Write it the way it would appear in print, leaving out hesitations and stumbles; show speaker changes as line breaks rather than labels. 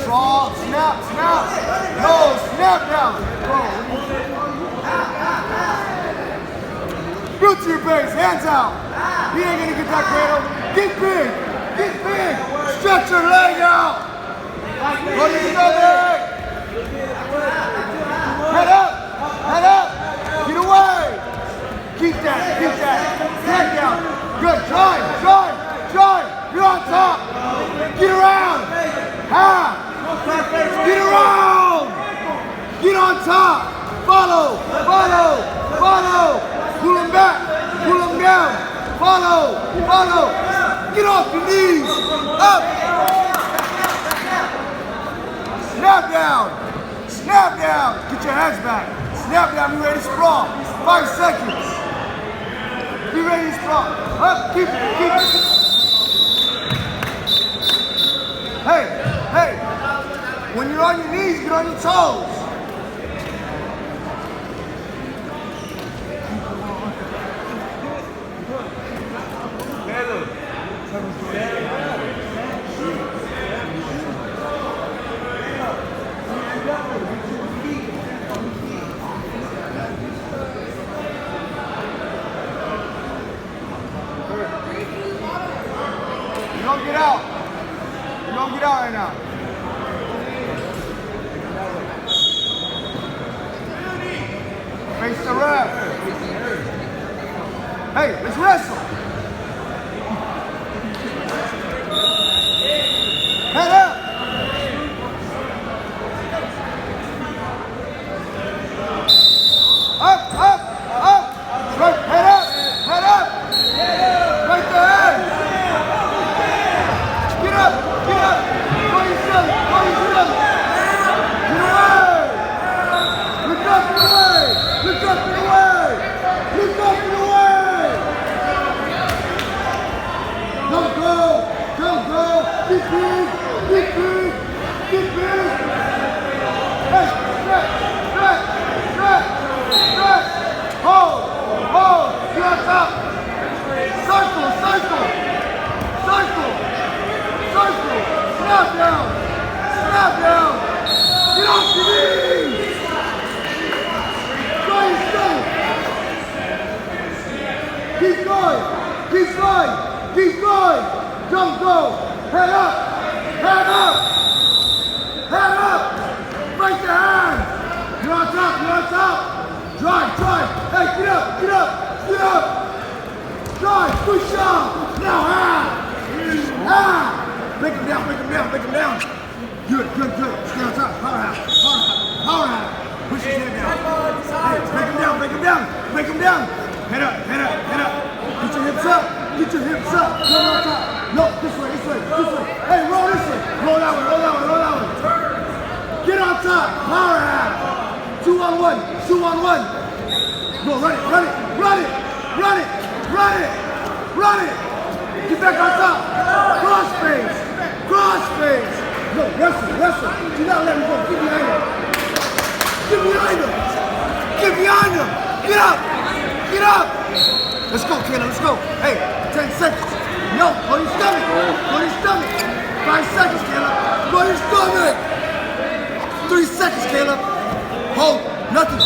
Strong, snap, snap. No, snap down. Root to your base, hands out. He ain't gonna get that cradle. Get big, get big. Stretch your leg out. Go to your stomach. Head up, head up. Get away. Keep that, head down. Good, drive. You're on top. Get around. Get around. Get on top. Follow. Pull him back. Pull him down. Follow. Get off your knees. Up. Snap down. Get your hands back. Snap down. Be ready to sprawl. 5 seconds. Be ready to sprawl. Up. Keep. Hey. When you're on your knees, get on your toes. You don't get out. Right now. Face the ref. Hey, let's wrestle. Head up. Up. Right, head up. Right there. Get up. Go yourself. Get away. Look up and away. Don't go. Get big. Hey, stretch. Hold. Get on top. Circle. Snap down. Get off your knees. Go yourself. Keep going. Don't go. Head up. Break the hand. You're on top. Drive. Hey, get up. Drive. Push up. Now hand. Make him down. Good. Stay on top. Power hand. Push his head down. Hey, break him down. Head up. Get your hips up. Go on top. No, this way. Hey, roll this way. Roll that way. Get on top. Power hand. 2 on 1. Go, run it. Get back on top. Cross face. No, wrestle. Do not let him go. Get behind him. Get up. Let's go, Caleb. Hey, 10 seconds. No, go to your stomach. 5 seconds, Caleb. Go to your stomach. 3 seconds, Caleb. Hold. Nothing.